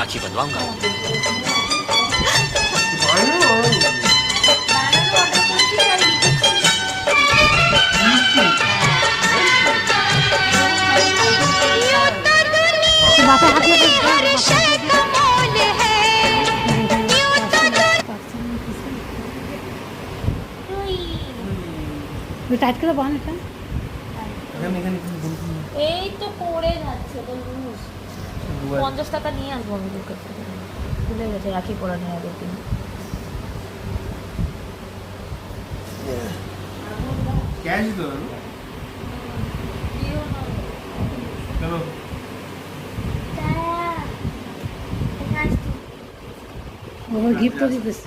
राखी बनवाऊंगा। Tight করে বান এটা এই তো পড়ে যাচ্ছে তো লুজ 50 টাকা নিয়ে আসবো আমি দোকান থেকে ভুলে গেছে রাখি পড়া নিয়ে আগের দিন कैश दो चलो ও গিফট তো দিতেছে